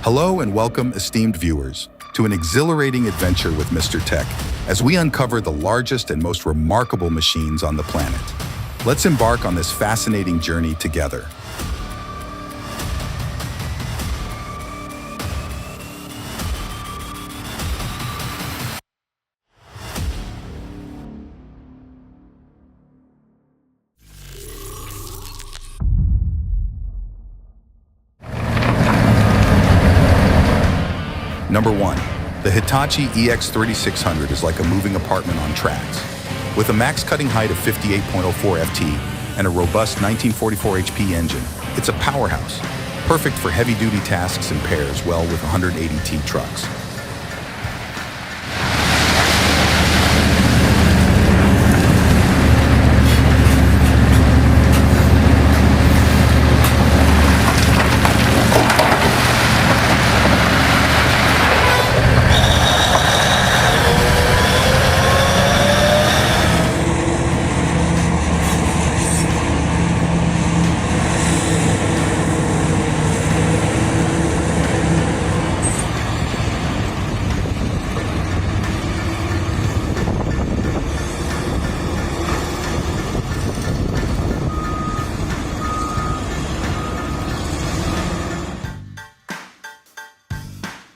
Hello and welcome, esteemed viewers, to an exhilarating adventure with Mr. Tech as we uncover the largest and most remarkable machines on the planet. Let's embark on this fascinating journey together. Number 1. The Hitachi EX3600 is like a moving apartment on tracks. With a max cutting height of 58.04 ft and a robust 1944 HP engine, it's a powerhouse, perfect for heavy-duty tasks and pairs well with 180T trucks.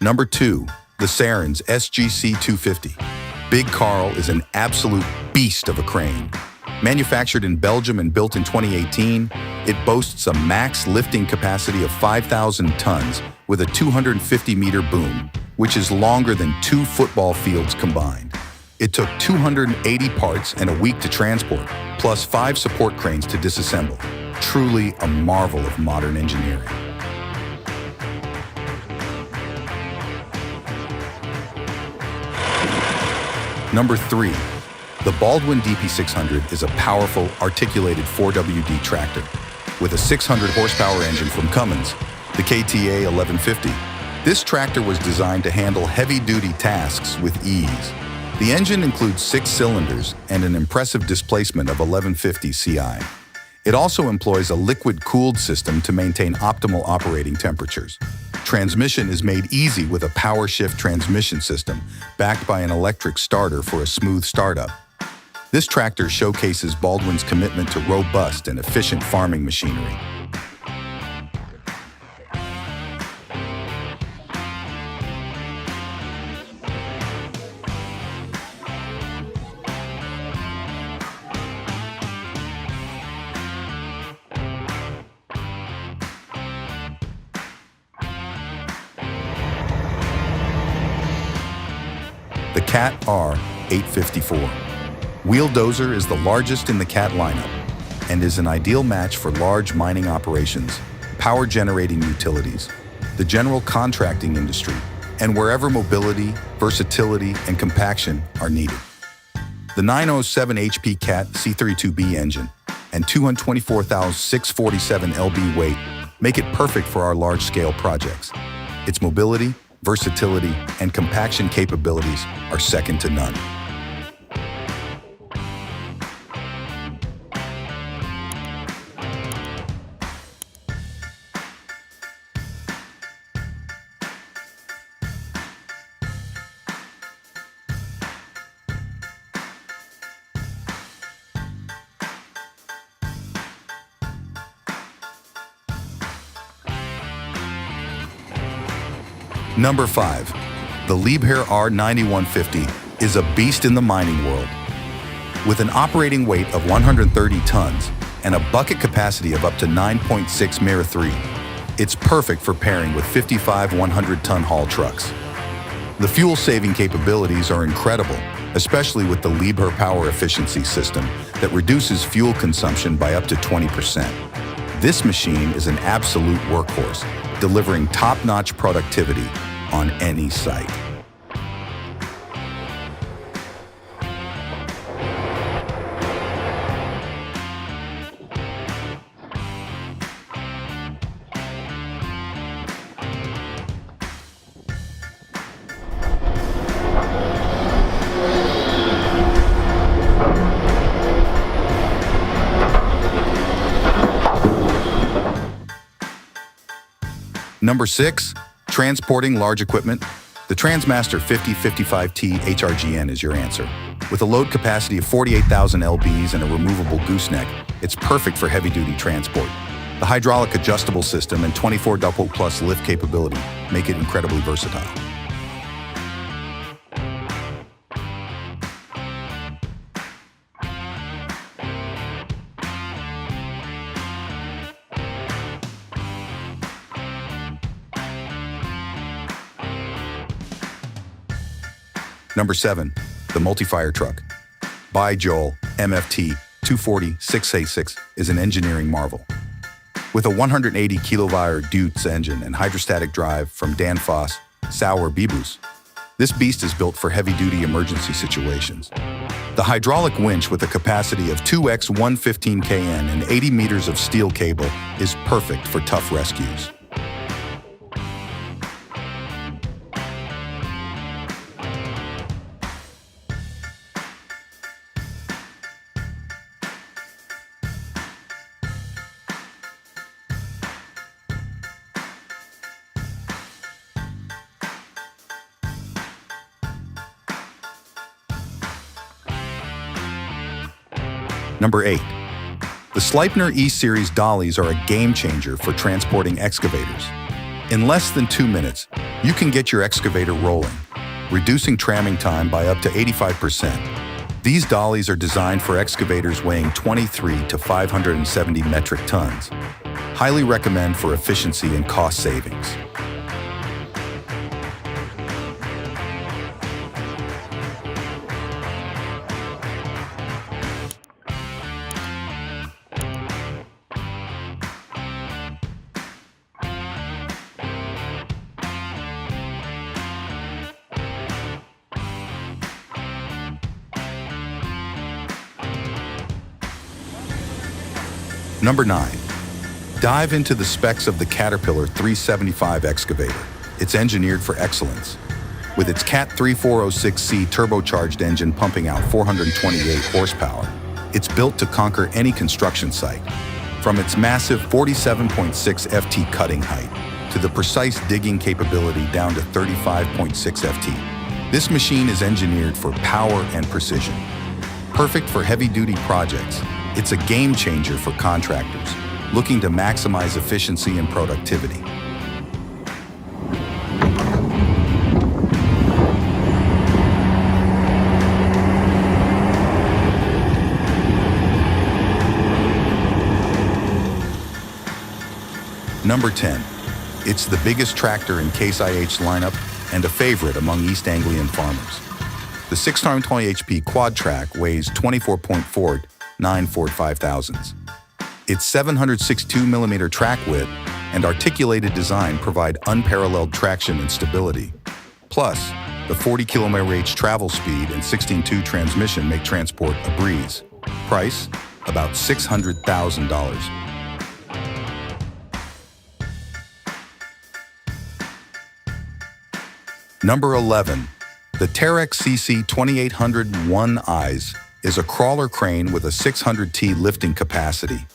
Number 2. The Saren's SGC 250. Big Carl is an absolute beast of a crane. Manufactured in Belgium and built in 2018, it boasts a max lifting capacity of 5,000 tons with a 250-meter boom, which is longer than 2 football fields combined. It took 280 parts and a week to transport, plus 5 support cranes to disassemble. Truly a marvel of modern engineering. Number 3. The Baldwin DP600 is a powerful, articulated 4WD tractor. With a 600 horsepower engine from Cummins, the KTA 1150, this tractor was designed to handle heavy-duty tasks with ease. The engine includes 6 cylinders and an impressive displacement of 1150 CI. It also employs a liquid-cooled system to maintain optimal operating temperatures. Transmission is made easy with a power shift transmission system backed by an electric starter for a smooth startup. This tractor showcases Baldwin's commitment to robust and efficient farming machinery. The CAT R854. Wheel dozer is the largest in the CAT lineup and is an ideal match for large mining operations, power-generating utilities, the general contracting industry, and wherever mobility, versatility, and compaction are needed. The 907 HP CAT C32B engine and 224,647 lb weight make it perfect for our large-scale projects. Its mobility, versatility, and compaction capabilities are second to none. Number 5. The LIEBHERR R9150 is a beast in the mining world. With an operating weight of 130 tons and a bucket capacity of up to 9.6 MIR3, it's perfect for pairing with 55 100-ton haul trucks. The fuel-saving capabilities are incredible, especially with the LIEBHERR power efficiency system that reduces fuel consumption by up to 20%. This machine is an absolute workhorse, delivering top-notch productivity on any site. Number 6. transporting large equipment? The Transmaster 5055T HRGN is your answer. With a load capacity of 48,000 lbs and a removable gooseneck, it's perfect for heavy-duty transport. The hydraulic adjustable system and 24 double plus lift capability make it incredibly versatile. Number 7, the multi-fire truck. By Joel MFT 240-6A6 is an engineering marvel. With a 180 kW Deutz engine and hydrostatic drive from Danfoss Sauer Bibus, this beast is built for heavy-duty emergency situations. The hydraulic winch with a capacity of 2x115 kN and 80 meters of steel cable is perfect for tough rescues. Number 8. The SLEIPNER E-Series dollies are a game changer for transporting excavators. In less than 2 minutes, you can get your excavator rolling, reducing tramming time by up to 85%. These dollies are designed for excavators weighing 23 to 570 metric tons. Highly recommend for efficiency and cost savings. Number 9. Dive into the specs of the Caterpillar 375 excavator. It's engineered for excellence. With its Cat 3406C turbocharged engine pumping out 428 horsepower, it's built to conquer any construction site. From its massive 47.6 FT cutting height to the precise digging capability down to 35.6 FT, this machine is engineered for power and precision. Perfect for heavy-duty projects, it's a game changer for contractors looking to maximize efficiency and productivity. Number 10. It's the biggest tractor in Case IH lineup and a favorite among East Anglian farmers. The 620 HP quad track weighs 24.4 9 Ford 5000s. Its 762mm track width and articulated design provide unparalleled traction and stability. Plus, the 40 km/h travel speed and 16.2 transmission make transport a breeze. Price, about $600,000. Number 11. The Terex CC 2801 Eyes is a crawler crane with a 600T lifting capacity.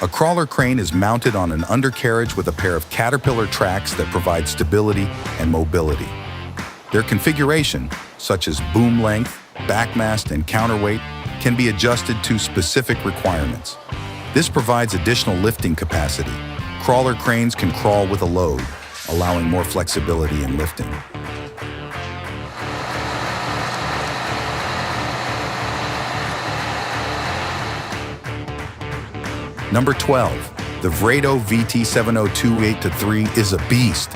A crawler crane is mounted on an undercarriage with a pair of Caterpillar tracks that provide stability and mobility. Their configuration, such as boom length, backmast, and counterweight, can be adjusted to specific requirements. This provides additional lifting capacity. Crawler cranes can crawl with a load, allowing more flexibility in lifting. Number 12. The Vrado VT7028-3 is a beast.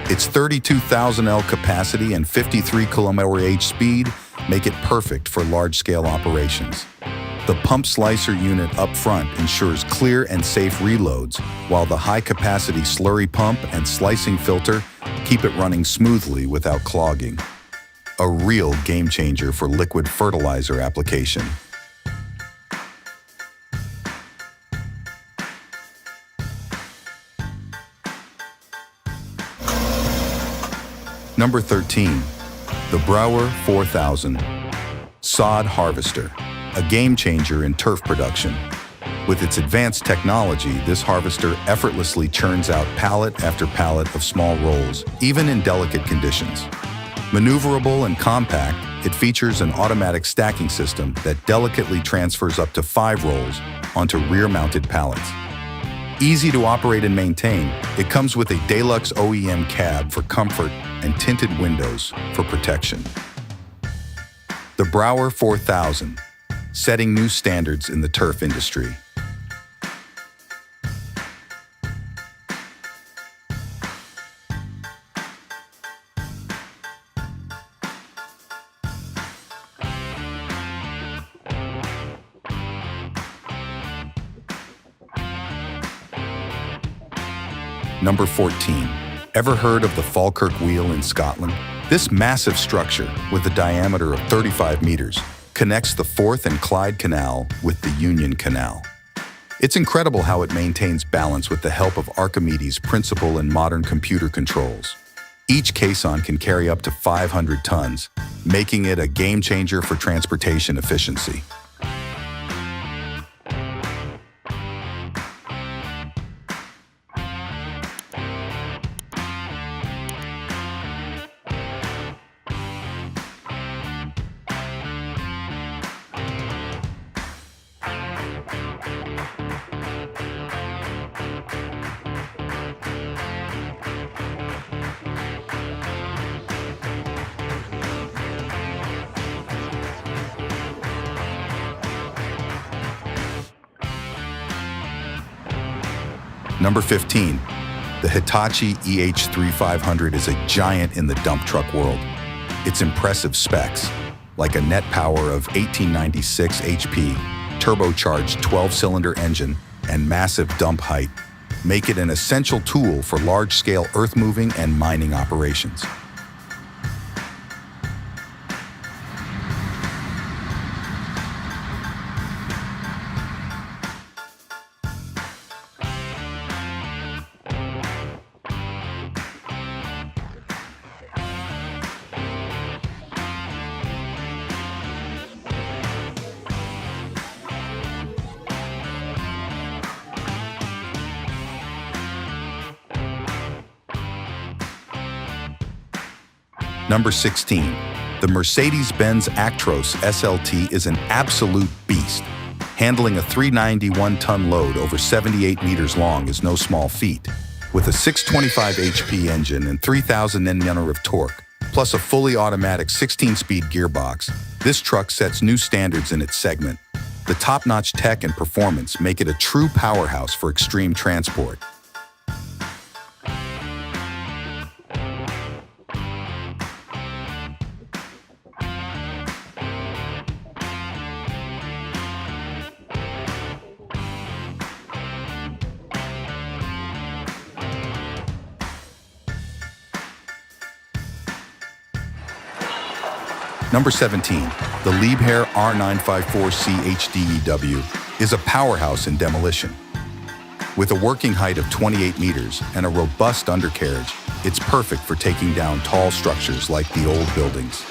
Its 32,000 L capacity and 53 km/h speed make it perfect for large-scale operations. The pump slicer unit up front ensures clear and safe reloads, while the high-capacity slurry pump and slicing filter keep it running smoothly without clogging. A real game-changer for liquid fertilizer application. Number 13. The Brouwer 4000 Sod Harvester, a game changer in turf production. With its advanced technology, this harvester effortlessly churns out pallet after pallet of small rolls, even in delicate conditions. Maneuverable and compact, it features an automatic stacking system that delicately transfers up to 5 rolls onto rear-mounted pallets. Easy to operate and maintain, it comes with a deluxe OEM cab for comfort and tinted windows for protection. The Brouwer 4000, setting new standards in the turf industry. Number 14. Ever heard of the Falkirk Wheel in Scotland? This massive structure, with a diameter of 35 meters, connects the Forth and Clyde Canal with the Union Canal. It's incredible how it maintains balance with the help of Archimedes' principle and modern computer controls. Each caisson can carry up to 500 tons, making it a game changer for transportation efficiency. Number 15. The Hitachi EH3500 is a giant in the dump truck world. Its impressive specs, like a net power of 1896 HP, turbocharged 12-cylinder engine, and massive dump height, make it an essential tool for large-scale earth-moving and mining operations. Number 16. The Mercedes-Benz Actros SLT is an absolute beast. Handling a 391-ton load over 78 meters long is no small feat. With a 625 HP engine and 3,000 Nm of torque, plus a fully automatic 16-speed gearbox, this truck sets new standards in its segment. The top-notch tech and performance make it a true powerhouse for extreme transport. Number 17. The LIEBHERR R954C HDEW is a powerhouse in demolition. With a working height of 28 meters and a robust undercarriage, it's perfect for taking down tall structures like the old buildings.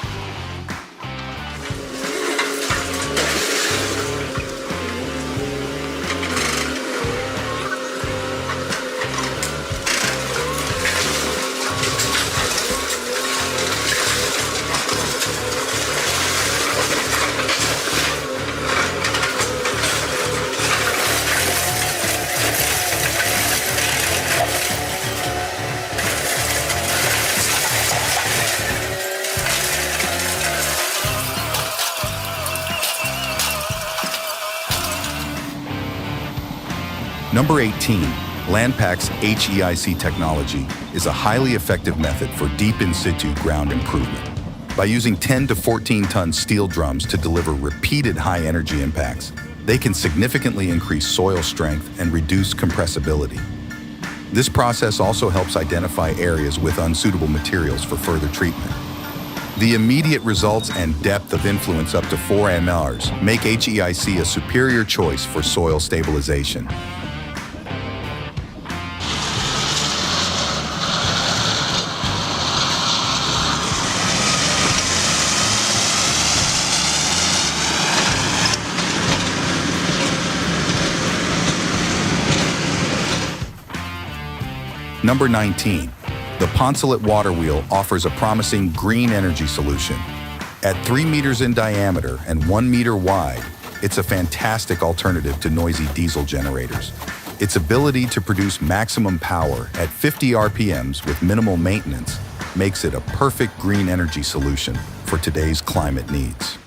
Number 18. Landpak's HEIC technology is a highly effective method for deep in-situ ground improvement. By using 10 to 14-ton steel drums to deliver repeated high-energy impacts, they can significantly increase soil strength and reduce compressibility. This process also helps identify areas with unsuitable materials for further treatment. The immediate results and depth of influence up to 4 MRs make HEIC a superior choice for soil stabilization. Number 19. The Poncelet water wheel offers a promising green energy solution. At 3 meters in diameter and 1 meter wide, it's a fantastic alternative to noisy diesel generators. Its ability to produce maximum power at 50 RPMs with minimal maintenance makes it a perfect green energy solution for today's climate needs.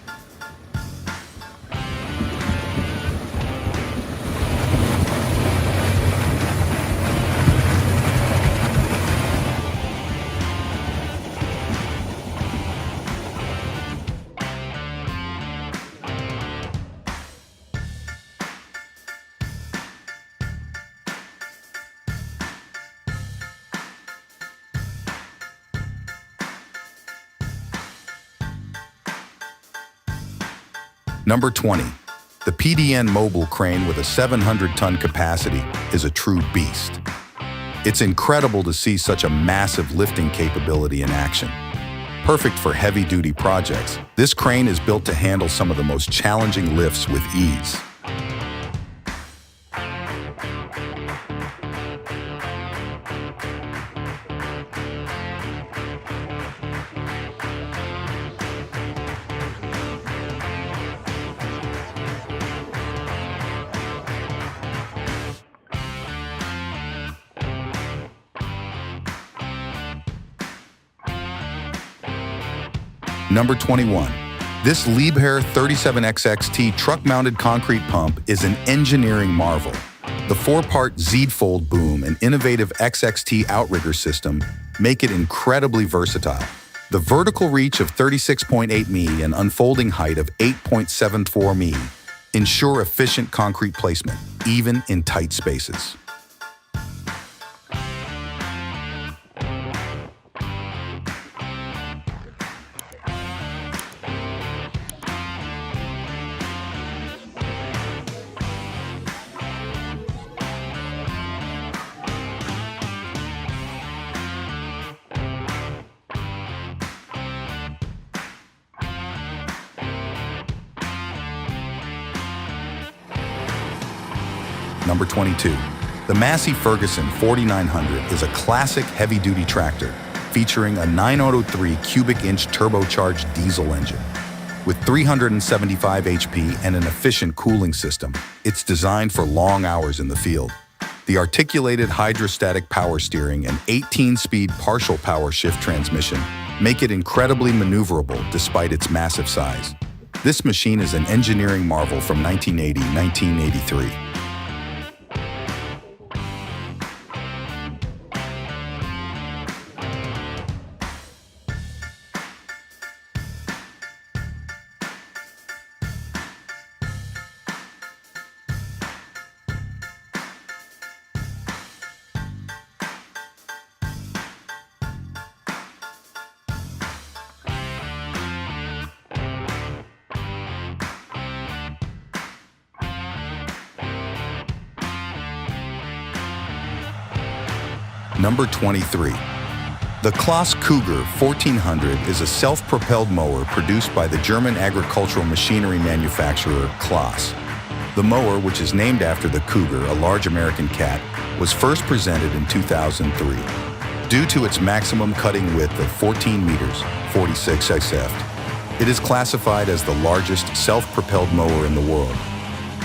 Number 20. The PDN mobile crane with a 700-ton capacity is a true beast. It's incredible to see such a massive lifting capability in action. Perfect for heavy-duty projects, this crane is built to handle some of the most challenging lifts with ease. Number 21. This LIEBHERR 37XXT truck-mounted concrete pump is an engineering marvel. The 4-part Z-fold boom and innovative XXT outrigger system make it incredibly versatile. The vertical reach of 36.8 mm and unfolding height of 8.74 mm ensure efficient concrete placement, even in tight spaces. Number 22. The Massey Ferguson 4900 is a classic heavy-duty tractor featuring a 903 cubic inch turbocharged diesel engine. With 375 HP and an efficient cooling system, it's designed for long hours in the field. The articulated hydrostatic power steering and 18-speed partial power shift transmission make it incredibly maneuverable despite its massive size. This machine is an engineering marvel from 1980-1983. Number 23. The Claas Cougar 1400 is a self-propelled mower produced by the German agricultural machinery manufacturer Claas. The mower, which is named after the cougar, a large American cat, was first presented in 2003. Due to its maximum cutting width of 14 meters, 46 XF, it is classified as the largest self-propelled mower in the world.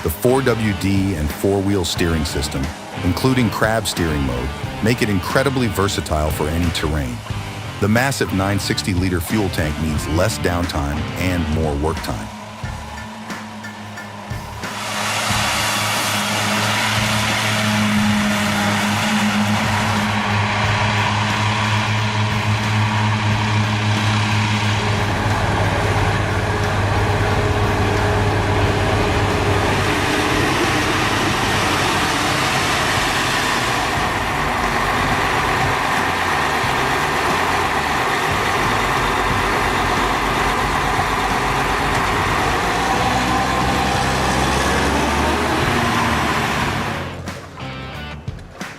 The 4WD and 4-wheel steering system, including crab steering mode, make it incredibly versatile for any terrain. The massive 960-liter fuel tank means less downtime and more work time.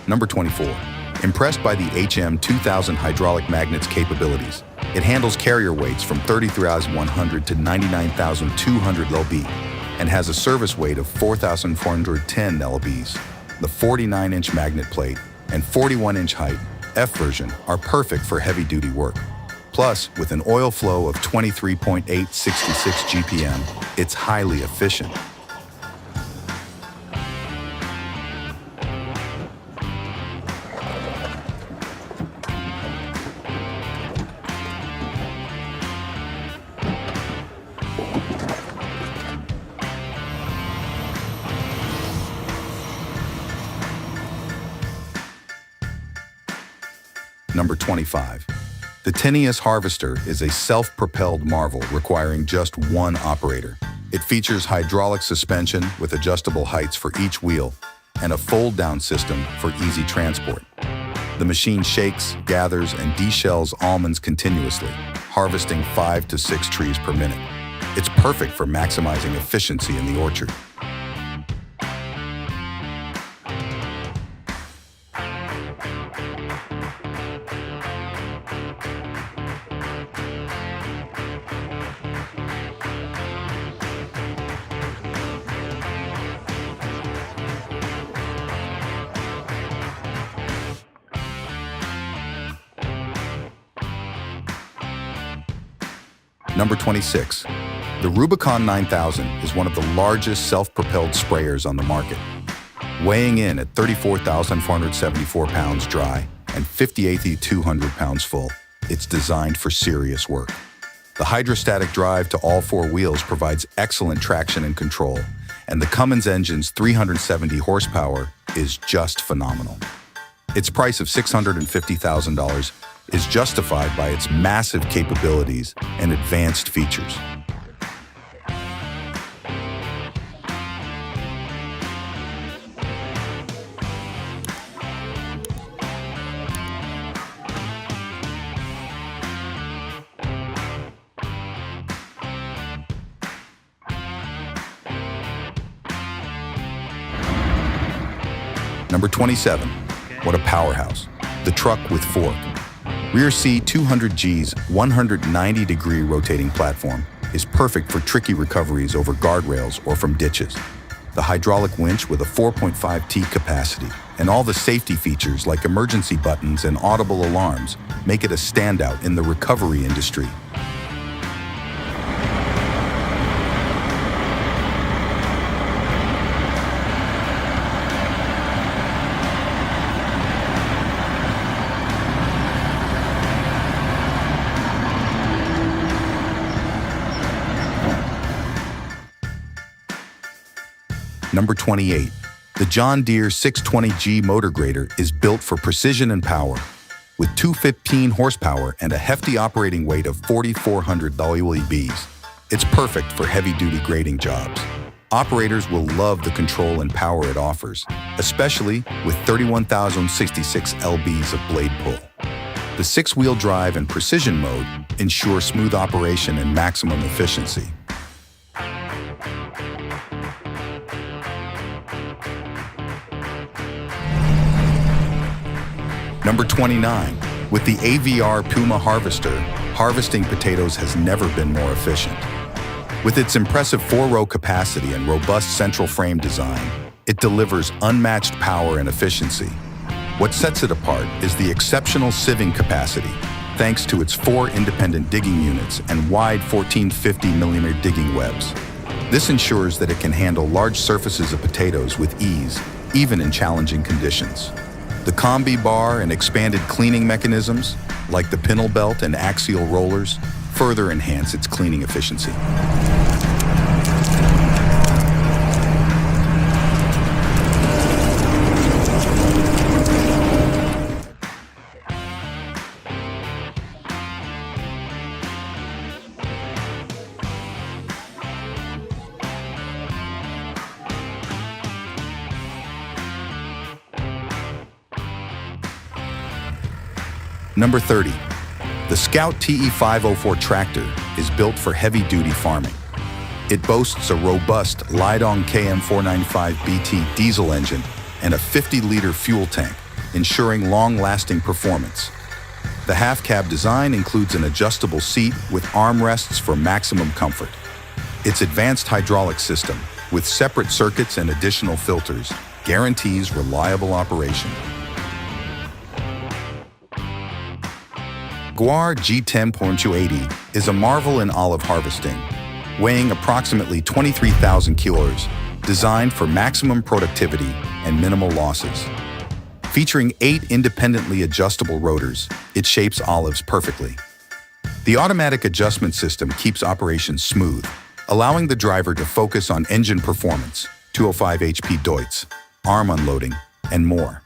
Number 24. Impressed by the HM2000 hydraulic magnet's capabilities, it handles carrier weights from 33,100 to 99,200 lb and has a service weight of 4,410 lbs. The 49-inch magnet plate and 41-inch height F version are perfect for heavy-duty work. Plus, with an oil flow of 23.866 GPM, it's highly efficient. Number 25. The Tinius Harvester is a self-propelled marvel requiring just one operator. It features hydraulic suspension with adjustable heights for each wheel and a fold-down system for easy transport. The machine shakes, gathers, and deshells almonds continuously, harvesting 5 to 6 trees per minute. It's perfect for maximizing efficiency in the orchard. Number 26. The Rubicon 9000 is one of the largest self-propelled sprayers on the market. Weighing in at 34,474 pounds dry and 58,200 pounds full, it's designed for serious work. The hydrostatic drive to all 4 wheels provides excellent traction and control, and the Cummins engine's 370 horsepower is just phenomenal. Its price of $650,000 is justified by its massive capabilities and advanced features. Number 27. What a powerhouse. The truck with fork. Rear C 200G's 190-degree rotating platform is perfect for tricky recoveries over guardrails or from ditches. The hydraulic winch with a 4.5T capacity and all the safety features like emergency buttons and audible alarms make it a standout in the recovery industry. Number 28. The John Deere 620G motor grader is built for precision and power. With 215 horsepower and a hefty operating weight of 4,400 LEBs, it's perfect for heavy-duty grading jobs. Operators will love the control and power it offers, especially with 31,066 lbs of blade pull. The 6-wheel drive and precision mode ensure smooth operation and maximum efficiency. Number 29. With the AVR Puma Harvester, harvesting potatoes has never been more efficient. With its impressive 4-row capacity and robust central frame design, it delivers unmatched power and efficiency. What sets it apart is the exceptional sieving capacity, thanks to its 4 independent digging units and wide 1450mm digging webs. This ensures that it can handle large surfaces of potatoes with ease, even in challenging conditions. The combi bar and expanded cleaning mechanisms, like the pintle belt and axial rollers, further enhance its cleaning efficiency. Number 30. The Scout TE504 tractor is built for heavy-duty farming. It boasts a robust Lidong KM495BT diesel engine and a 50-liter fuel tank, ensuring long-lasting performance. The half-cab design includes an adjustable seat with armrests for maximum comfort. Its advanced hydraulic system, with separate circuits and additional filters, guarantees reliable operation. Jaguar G10.80 is a marvel in olive harvesting, weighing approximately 23,000 kilos, designed for maximum productivity and minimal losses. Featuring 8 independently adjustable rotors, it shapes olives perfectly. The automatic adjustment system keeps operations smooth, allowing the driver to focus on engine performance, 205 HP Deutz, arm unloading, and more.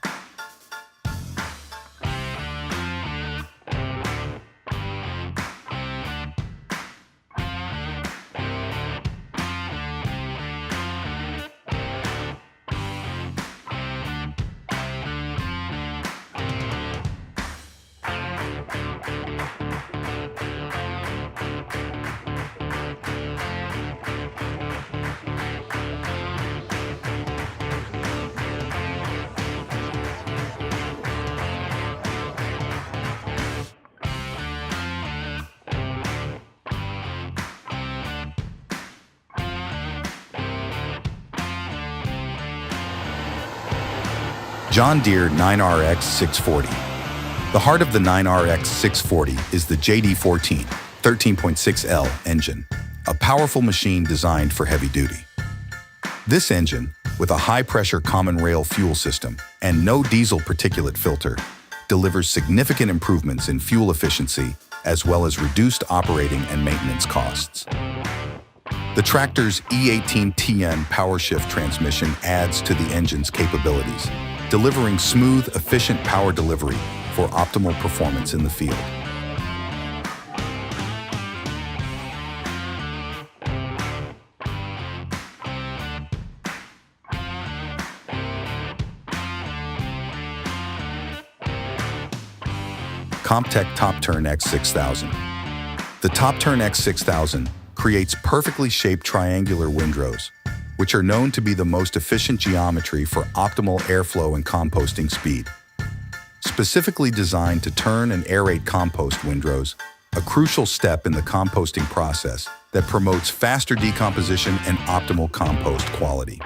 John Deere 9RX 640. The heart of the 9RX 640 is the JD14 13.6L engine, a powerful machine designed for heavy duty. This engine, with a high-pressure common rail fuel system and no diesel particulate filter, delivers significant improvements in fuel efficiency as well as reduced operating and maintenance costs. The tractor's E18TN power shift transmission adds to the engine's capabilities, delivering smooth, efficient power delivery for optimal performance in the field. Comptech Top Turn X6000. The Top Turn X6000 creates perfectly shaped triangular windrows, which are known to be the most efficient geometry for optimal airflow and composting speed. Specifically designed to turn and aerate compost windrows, a crucial step in the composting process that promotes faster decomposition and optimal compost quality.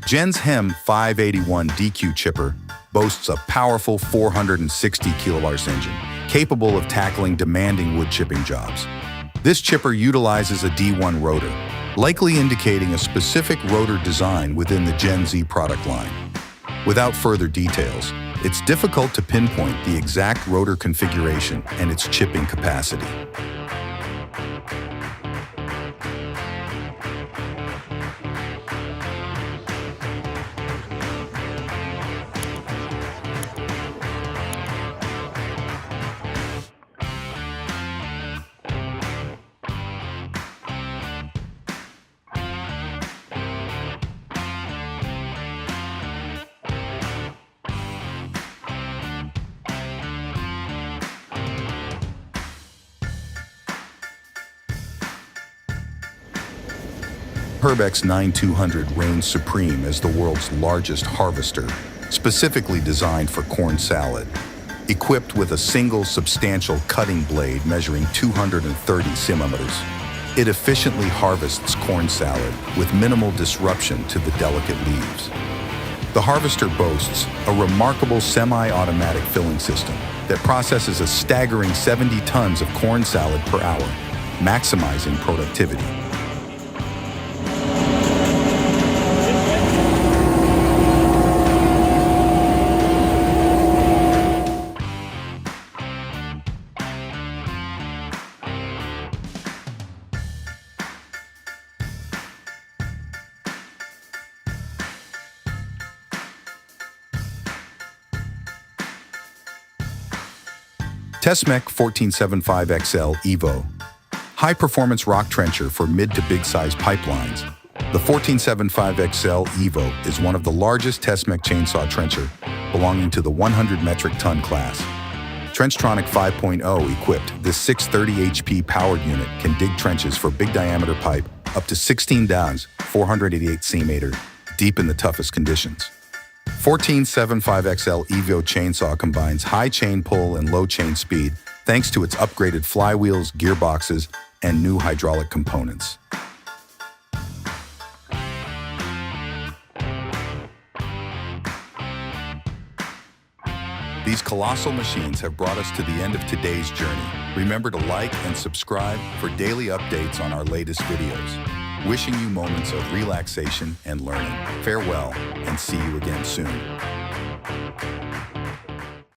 Gen's HEM 581 DQ chipper boasts a powerful 460 kilowatts engine, capable of tackling demanding wood chipping jobs. This chipper utilizes a D1 rotor, likely indicating a specific rotor design within the Gen Z product line. Without further details, it's difficult to pinpoint the exact rotor configuration and its chipping capacity. Herbex 9200 reigns supreme as the world's largest harvester, specifically designed for corn salad. Equipped with a single substantial cutting blade measuring 230 centimeters, it efficiently harvests corn salad with minimal disruption to the delicate leaves. The harvester boasts a remarkable semi-automatic filling system that processes a staggering 70 tons of corn salad per hour, maximizing productivity. Tesmec 1475XL Evo, high-performance rock trencher for mid to big-size pipelines. The 1475XL Evo is one of the largest Tesmec chainsaw trencher, belonging to the 100 metric ton class. Trenchtronic 5.0 equipped, this 630 HP powered unit can dig trenches for big diameter pipe up to 16 downs, 488 cm, deep in the toughest conditions. 1475XL Evo chainsaw combines high chain pull and low chain speed thanks to its upgraded flywheels, gearboxes, and new hydraulic components. These colossal machines have brought us to the end of today's journey. Remember to like and subscribe for daily updates on our latest videos. Wishing you moments of relaxation and learning. Farewell, and see you again soon.